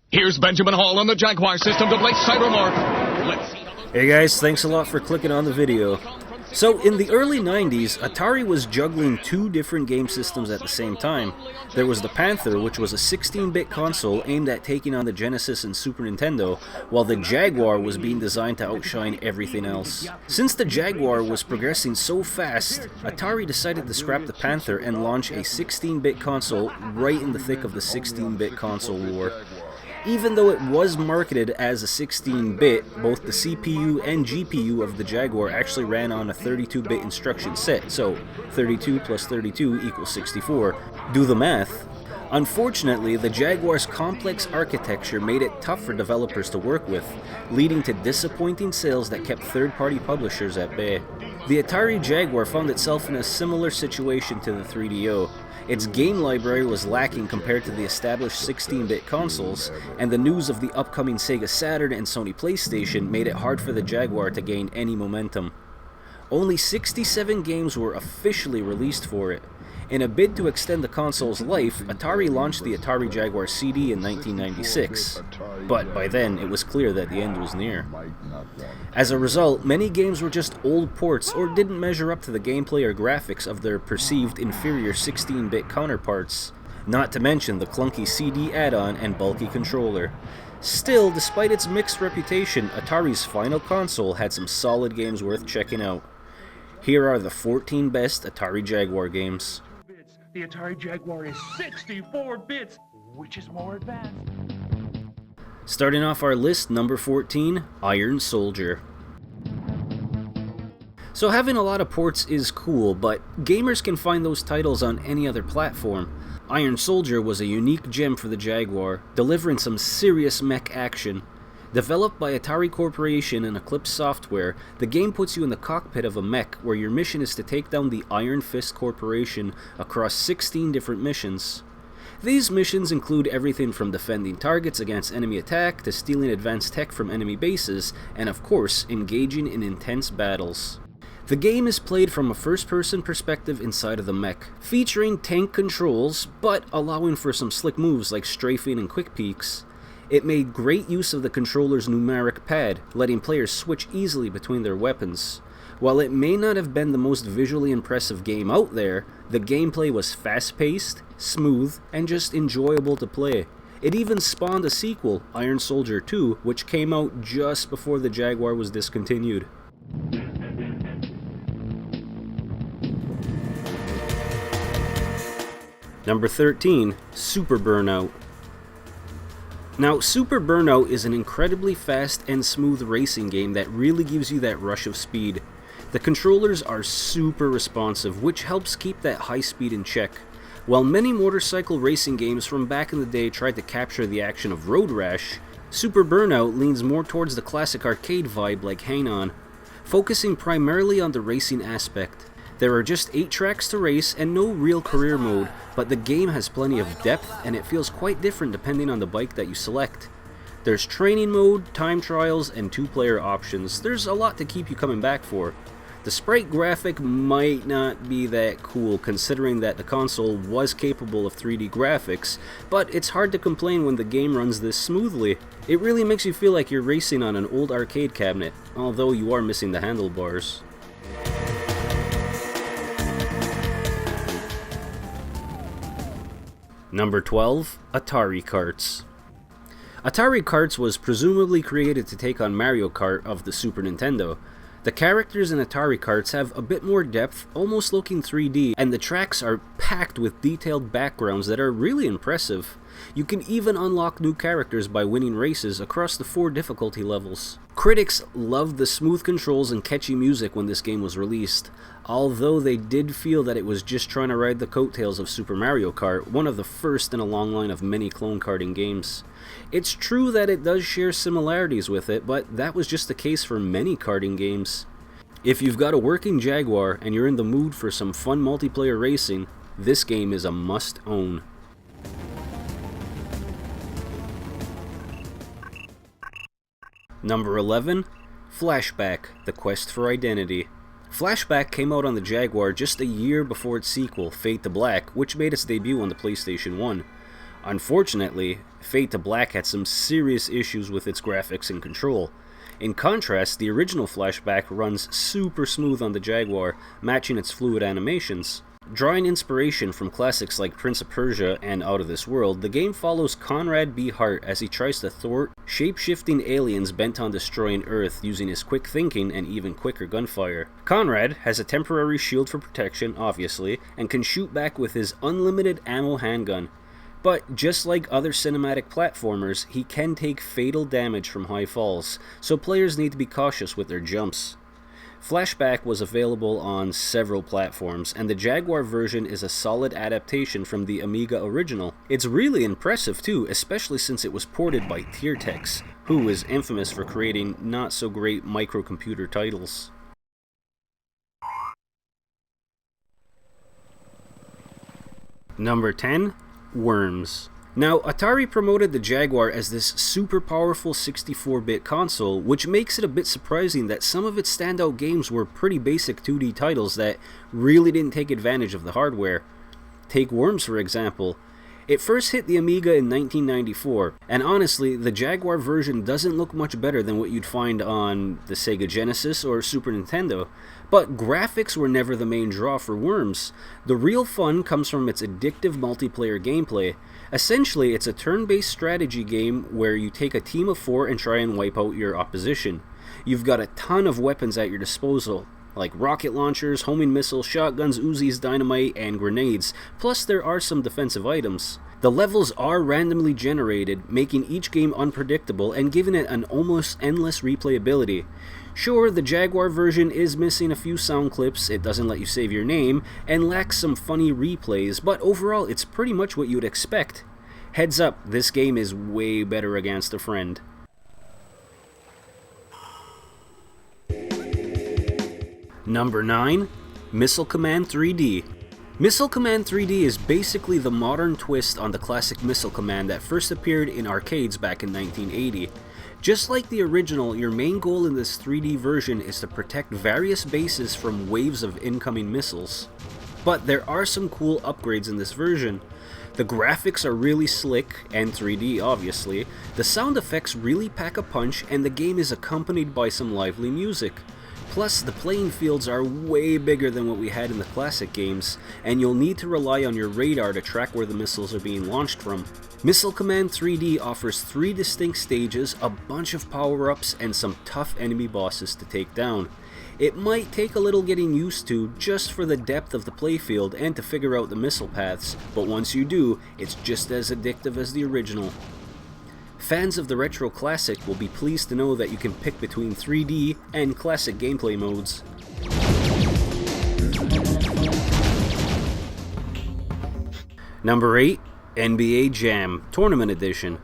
Here's Benjamin Hall on the Jaguar system to play Cybermorph. Let's see. Hey guys, thanks a lot for clicking on the video. So, in the early 90s, Atari was juggling two different game systems at the same time. There was the Panther, which was a 16-bit console aimed at taking on the Genesis and Super Nintendo, while the Jaguar was being designed to outshine everything else. Since the Jaguar was progressing so fast, Atari decided to scrap the Panther and launch a 16-bit console right in the thick of the 16-bit console war. Even though it was marketed as a 16-bit, both the CPU and GPU of the Jaguar actually ran on a 32-bit instruction set, so 32 plus 32 equals 64. Do the math. Unfortunately, the Jaguar's complex architecture made it tough for developers to work with, leading to disappointing sales that kept third-party publishers at bay. The Atari Jaguar found itself in a similar situation to the 3DO. Its game library was lacking compared to the established 16-bit consoles, and the news of the upcoming Sega Saturn and Sony PlayStation made it hard for the Jaguar to gain any momentum. Only 67 games were officially released for it. In a bid to extend the console's life, Atari launched the Atari Jaguar CD in 1996, but by then it was clear that the end was near. As a result, many games were just old ports or didn't measure up to the gameplay or graphics of their perceived inferior 16-bit counterparts, not to mention the clunky CD add-on and bulky controller. Still, despite its mixed reputation, Atari's final console had some solid games worth checking out. Here are the 14 best Atari Jaguar games. The Atari Jaguar is 64 bits, which is more advanced. Starting off our list, number 14, Iron Soldier. So having a lot of ports is cool, but gamers can find those titles on any other platform. Iron Soldier was a unique gem for the Jaguar, delivering some serious mech action. Developed by Atari Corporation and Eclipse Software, the game puts you in the cockpit of a mech where your mission is to take down the Iron Fist Corporation across 16 different missions. These missions include everything from defending targets against enemy attack to stealing advanced tech from enemy bases, and of course, engaging in intense battles. The game is played from a first-person perspective inside of the mech, featuring tank controls, but allowing for some slick moves like strafing and quick peeks. It made great use of the controller's numeric pad, letting players switch easily between their weapons. While it may not have been the most visually impressive game out there, the gameplay was fast-paced, smooth, and just enjoyable to play. It even spawned a sequel, Iron Soldier 2, which came out just before the Jaguar was discontinued. Number 13, Super Burnout. Now, Super Burnout is an incredibly fast and smooth racing game that really gives you that rush of speed. The controllers are super responsive, which helps keep that high speed in check. While many motorcycle racing games from back in the day tried to capture the action of Road Rash, Super Burnout leans more towards the classic arcade vibe like Hang On, focusing primarily on the racing aspect. There are just 8 tracks to race and no real career mode, but the game has plenty of depth and it feels quite different depending on the bike that you select. There's training mode, time trials, and 2-player options. There's a lot to keep you coming back for. The sprite graphic might not be that cool considering that the console was capable of 3D graphics, but it's hard to complain when the game runs this smoothly. It really makes you feel like you're racing on an old arcade cabinet, although you are missing the handlebars. Number 12, Atari Karts. Atari Karts was presumably created to take on Mario Kart of the Super Nintendo. The characters in Atari Karts have a bit more depth, almost looking 3D, and the tracks are packed with detailed backgrounds that are really impressive. You can even unlock new characters by winning races across the 4 difficulty levels. Critics loved the smooth controls and catchy music when this game was released, although they did feel that it was just trying to ride the coattails of Super Mario Kart, one of the first in a long line of many clone karting games. It's true that it does share similarities with it, but that was just the case for many karting games. If you've got a working Jaguar and you're in the mood for some fun multiplayer racing, this game is a must-own. Number 11, Flashback, The Quest for Identity. Flashback came out on the Jaguar just a year before its sequel, Fade to Black, which made its debut on the PlayStation 1. Unfortunately, Fade to Black had some serious issues with its graphics and control. In contrast, the original Flashback runs super smooth on the Jaguar, matching its fluid animations. Drawing inspiration from classics like Prince of Persia and Out of This World, the game follows Conrad B. Hart as he tries to thwart shape-shifting aliens bent on destroying Earth using his quick thinking and even quicker gunfire. Conrad has a temporary shield for protection, obviously, and can shoot back with his unlimited ammo handgun. But just like other cinematic platformers, he can take fatal damage from high falls, so players need to be cautious with their jumps. Flashback was available on several platforms, and the Jaguar version is a solid adaptation from the Amiga original. It's really impressive too, especially since it was ported by Tiertex, who is infamous for creating not-so-great microcomputer titles. Number 10. Worms. Now, Atari promoted the Jaguar as this super powerful 64-bit console, which makes it a bit surprising that some of its standout games were pretty basic 2D titles that really didn't take advantage of the hardware. Take Worms for example. It first hit the Amiga in 1994, and honestly, the Jaguar version doesn't look much better than what you'd find on the Sega Genesis or Super Nintendo. But graphics were never the main draw for Worms. The real fun comes from its addictive multiplayer gameplay. Essentially, it's a turn-based strategy game where you take a team of 4 and try and wipe out your opposition. You've got a ton of weapons at your disposal, like rocket launchers, homing missiles, shotguns, Uzis, dynamite, and grenades, plus there are some defensive items. The levels are randomly generated, making each game unpredictable and giving it an almost endless replayability. Sure, the Jaguar version is missing a few sound clips, it doesn't let you save your name, and lacks some funny replays, but overall it's pretty much what you'd expect. Heads up, this game is way better against a friend. Number 9. Missile Command 3D. Missile Command 3D is basically the modern twist on the classic Missile Command that first appeared in arcades back in 1980. Just like the original, your main goal in this 3D version is to protect various bases from waves of incoming missiles. But there are some cool upgrades in this version. The graphics are really slick, and 3D obviously, the sound effects really pack a punch, and the game is accompanied by some lively music. Plus, the playing fields are way bigger than what we had in the classic games, and you'll need to rely on your radar to track where the missiles are being launched from. Missile Command 3D offers 3 distinct stages, a bunch of power-ups, and some tough enemy bosses to take down. It might take a little getting used to just for the depth of the playfield and to figure out the missile paths, but once you do, it's just as addictive as the original. Fans of the retro classic will be pleased to know that you can pick between 3D and classic gameplay modes. Number 8. NBA Jam Tournament Edition.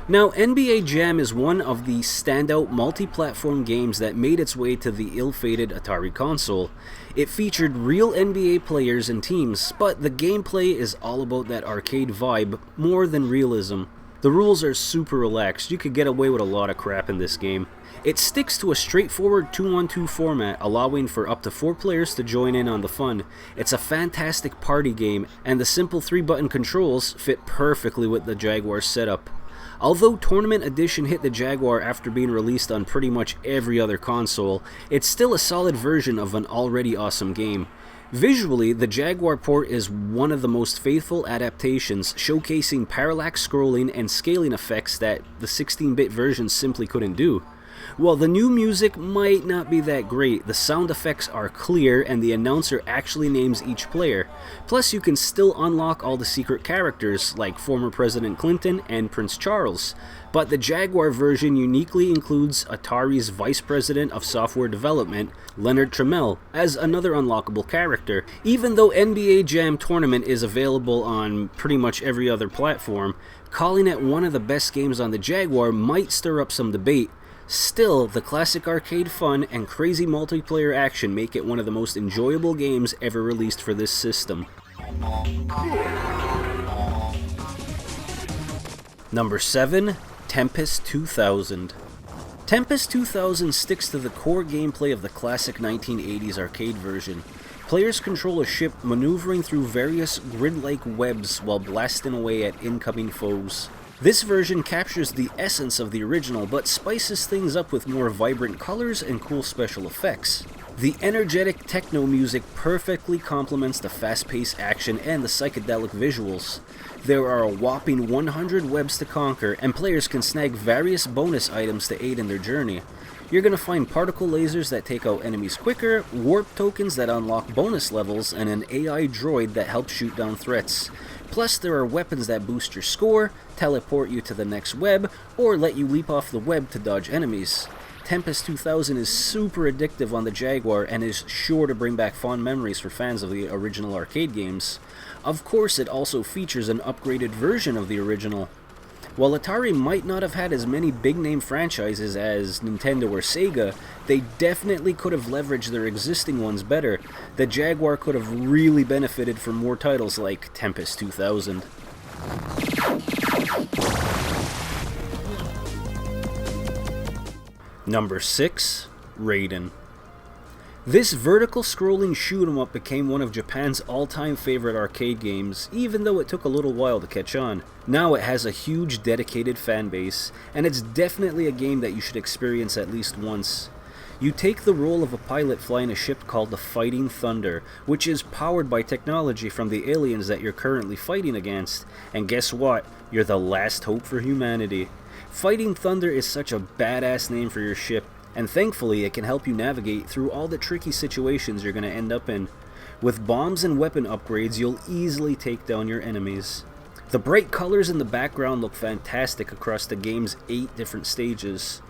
Now, NBA Jam is one of the standout multi-platform games that made its way to the ill-fated Atari console. It featured real NBA players and teams, but the gameplay is all about that arcade vibe more than realism. The rules are super relaxed, you could get away with a lot of crap in this game. It sticks to a straightforward 2-on-2 format, allowing for up to 4 players to join in on the fun. It's a fantastic party game, and the simple 3-button controls fit perfectly with the Jaguar setup. Although Tournament Edition hit the Jaguar after being released on pretty much every other console, it's still a solid version of an already awesome game. Visually, the Jaguar port is one of the most faithful adaptations, showcasing parallax scrolling and scaling effects that the 16-bit version simply couldn't do. While the new music might not be that great, the sound effects are clear and the announcer actually names each player. Plus, you can still unlock all the secret characters, like former President Clinton and Prince Charles. But the Jaguar version uniquely includes Atari's Vice President of Software Development, Leonard Trammell, as another unlockable character. Even though NBA Jam Tournament is available on pretty much every other platform, calling it one of the best games on the Jaguar might stir up some debate. Still, the classic arcade fun and crazy multiplayer action make it one of the most enjoyable games ever released for this system. Number 7. Tempest 2000. Tempest 2000 sticks to the core gameplay of the classic 1980s arcade version. Players control a ship maneuvering through various grid-like webs while blasting away at incoming foes. This version captures the essence of the original, but spices things up with more vibrant colors and cool special effects. The energetic techno music perfectly complements the fast-paced action and the psychedelic visuals. There are a whopping 100 webs to conquer, and players can snag various bonus items to aid in their journey. You're going to find particle lasers that take out enemies quicker, warp tokens that unlock bonus levels, and an AI droid that helps shoot down threats. Plus, there are weapons that boost your score, teleport you to the next web, or let you leap off the web to dodge enemies. Tempest 2000 is super addictive on the Jaguar and is sure to bring back fond memories for fans of the original arcade games. Of course, it also features an upgraded version of the original. While Atari might not have had as many big-name franchises as Nintendo or Sega, they definitely could have leveraged their existing ones better. The Jaguar could have really benefited from more titles like Tempest 2000. Number 6. Raiden. This vertical scrolling shoot-'em-up became one of Japan's all-time favorite arcade games, even though it took a little while to catch on. Now it has a huge dedicated fan base, and it's definitely a game that you should experience at least once. You take the role of a pilot flying a ship called the Fighting Thunder, which is powered by technology from the aliens that you're currently fighting against, and guess what? You're the last hope for humanity. Fighting Thunder is such a badass name for your ship, and thankfully it can help you navigate through all the tricky situations you're going to end up in. With bombs and weapon upgrades, you'll easily take down your enemies. The bright colors in the background look fantastic across the game's 8 different stages.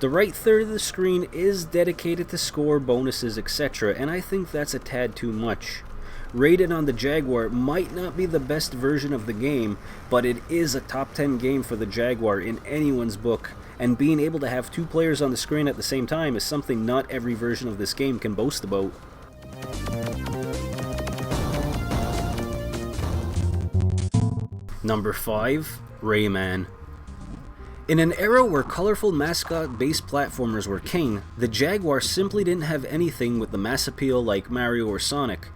The right third of the screen is dedicated to score, bonuses, etc., and I think that's a tad too much. Raiden on the Jaguar might not be the best version of the game, but it is a top 10 game for the Jaguar in anyone's book, and being able to have 2 players on the screen at the same time is something not every version of this game can boast about. Number 5. Rayman. In an era where colorful mascot-based platformers were king, the Jaguar simply didn't have anything with the mass appeal like Mario or Sonic.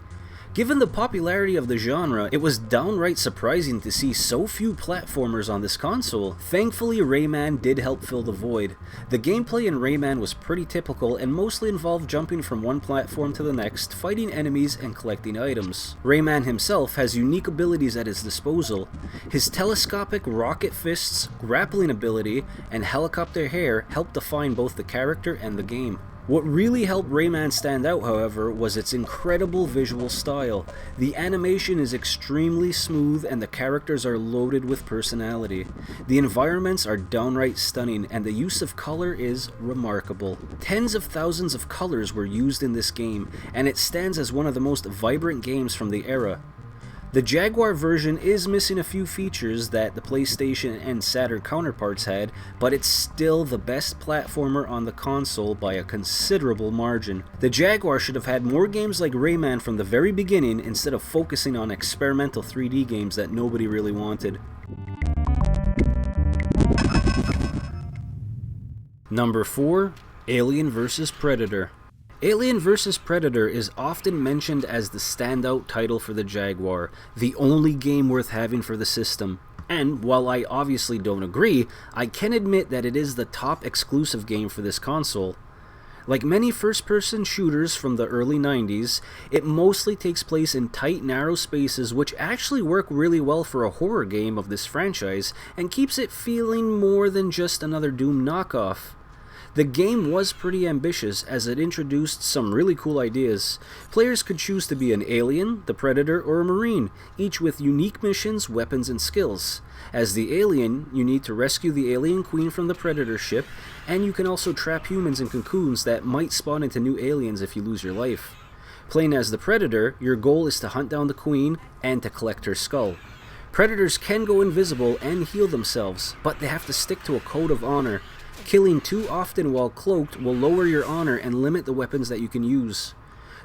Given the popularity of the genre, it was downright surprising to see so few platformers on this console. Thankfully, Rayman did help fill the void. The gameplay in Rayman was pretty typical and mostly involved jumping from one platform to the next, fighting enemies and collecting items. Rayman himself has unique abilities at his disposal. His telescopic rocket fists, grappling ability, and helicopter hair help define both the character and the game. What really helped Rayman stand out, however, was its incredible visual style. The animation is extremely smooth and the characters are loaded with personality. The environments are downright stunning and the use of color is remarkable. Tens of thousands of colors were used in this game, and it stands as one of the most vibrant games from the era. The Jaguar version is missing a few features that the PlayStation and Saturn counterparts had, but it's still the best platformer on the console by a considerable margin. The Jaguar should have had more games like Rayman from the very beginning instead of focusing on experimental 3D games that nobody really wanted. Number 4. Alien vs. Predator. Alien vs. Predator is often mentioned as the standout title for the Jaguar, the only game worth having for the system. And while I obviously don't agree, I can admit that it is the top exclusive game for this console. Like many first-person shooters from the early 90s, it mostly takes place in tight, narrow spaces which actually work really well for a horror game of this franchise and keeps it feeling more than just another Doom knockoff. The game was pretty ambitious as it introduced some really cool ideas. Players could choose to be an alien, the Predator, or a Marine, each with unique missions, weapons, and skills. As the alien, you need to rescue the alien queen from the Predator ship, and you can also trap humans in cocoons that might spawn into new aliens if you lose your life. Playing as the Predator, your goal is to hunt down the queen and to collect her skull. Predators can go invisible and heal themselves, but they have to stick to a code of honor. Killing too often while cloaked will lower your honor and limit the weapons that you can use.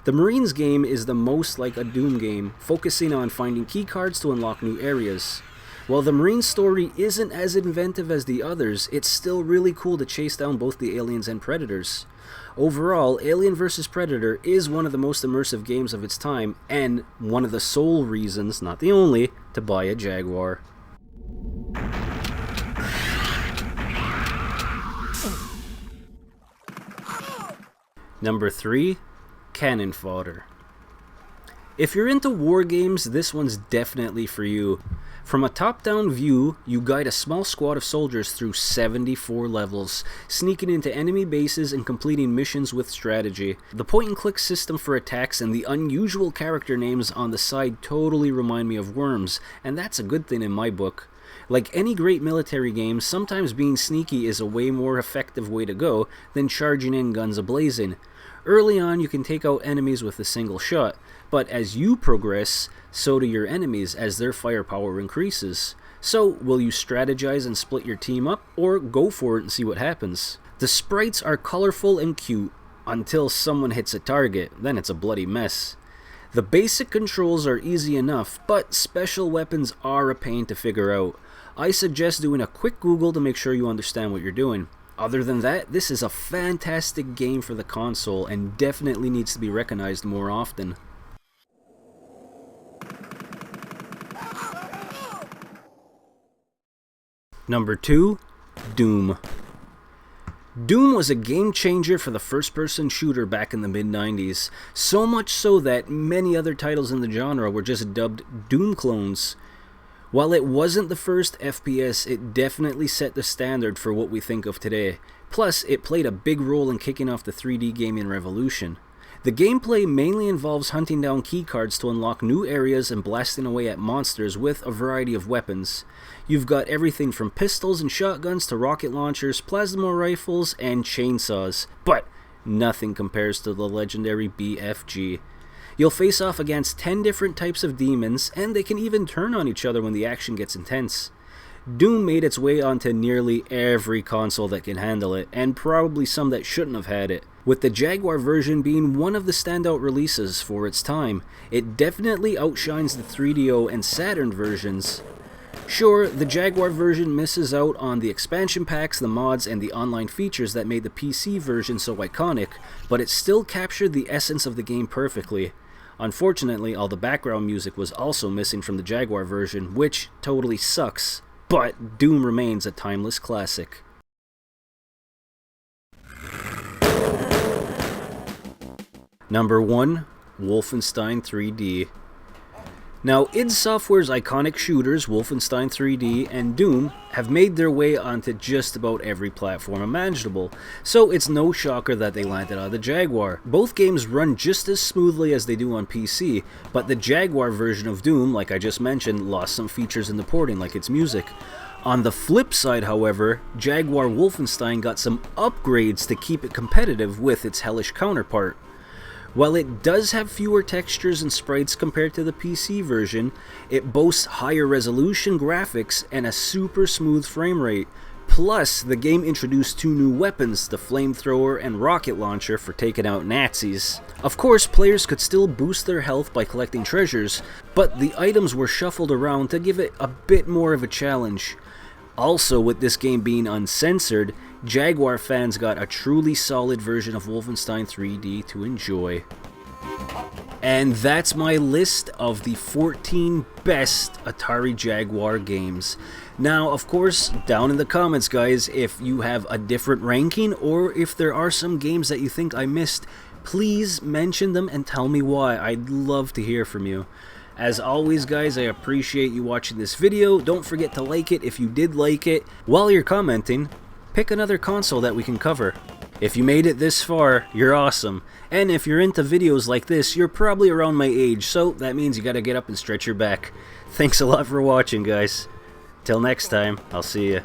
The Marines game is the most like a Doom game, focusing on finding keycards to unlock new areas. While the Marine story isn't as inventive as the others, it's still really cool to chase down both the aliens and predators. Overall, Alien vs. Predator is one of the most immersive games of its time, and one of the sole reasons, not the only, to buy a Jaguar. Number 3, Cannon Fodder. If you're into war games, this one's definitely for you. From a top-down view, you guide a small squad of soldiers through 74 levels, sneaking into enemy bases and completing missions with strategy. The point-and-click system for attacks and the unusual character names on the side totally remind me of Worms, and that's a good thing in my book. Like any great military game, sometimes being sneaky is a way more effective way to go than charging in guns a-blazing. Early on, you can take out enemies with a single shot, but as you progress, so do your enemies as their firepower increases. So, will you strategize and split your team up, or go for it and see what happens? The sprites are colorful and cute, until someone hits a target, then it's a bloody mess. The basic controls are easy enough, but special weapons are a pain to figure out. I suggest doing a quick Google to make sure you understand what you're doing. Other than that, this is a fantastic game for the console and definitely needs to be recognized more often. Number 2, Doom. Doom was a game changer for the first-person shooter back in the mid-90s, so much so that many other titles in the genre were just dubbed Doom clones. While it wasn't the first FPS, it definitely set the standard for what we think of today. Plus, it played a big role in kicking off the 3D gaming revolution. The gameplay mainly involves hunting down keycards to unlock new areas and blasting away at monsters with a variety of weapons. You've got everything from pistols and shotguns to rocket launchers, plasma rifles, and chainsaws. But nothing compares to the legendary BFG. You'll face off against 10 different types of demons, and they can even turn on each other when the action gets intense. Doom made its way onto nearly every console that can handle it, and probably some that shouldn't have had it. With the Jaguar version being one of the standout releases for its time, it definitely outshines the 3DO and Saturn versions. Sure, the Jaguar version misses out on the expansion packs, the mods, and the online features that made the PC version so iconic, but it still captured the essence of the game perfectly. Unfortunately, all the background music was also missing from the Jaguar version, which totally sucks, but Doom remains a timeless classic. Number 1, Wolfenstein 3D. Now, id Software's iconic shooters, Wolfenstein 3D and Doom, have made their way onto just about every platform imaginable, so it's no shocker that they landed on the Jaguar. Both games run just as smoothly as they do on PC, but the Jaguar version of Doom, like I just mentioned, lost some features in the porting, like its music. On the flip side, however, Jaguar Wolfenstein got some upgrades to keep it competitive with its hellish counterpart. While it does have fewer textures and sprites compared to the PC version, it boasts higher resolution graphics and a super smooth frame rate. Plus, the game introduced 2 new weapons, the flamethrower and rocket launcher for taking out Nazis. Of course, players could still boost their health by collecting treasures, but the items were shuffled around to give it a bit more of a challenge. Also, with this game being uncensored, Jaguar fans got a truly solid version of Wolfenstein 3D to enjoy. And that's my list of the 14 best Atari Jaguar games. Now, of course, down in the comments, guys, if you have a different ranking or if there are some games that you think I missed, please mention them and tell me why. I'd love to hear from you. As always, guys, I appreciate you watching this video. Don't forget to like it if you did like it. While you're commenting, pick another console that we can cover. If you made it this far, you're awesome. And if you're into videos like this, you're probably around my age, so that means you gotta get up and stretch your back. Thanks a lot for watching, guys. Till next time, I'll see ya.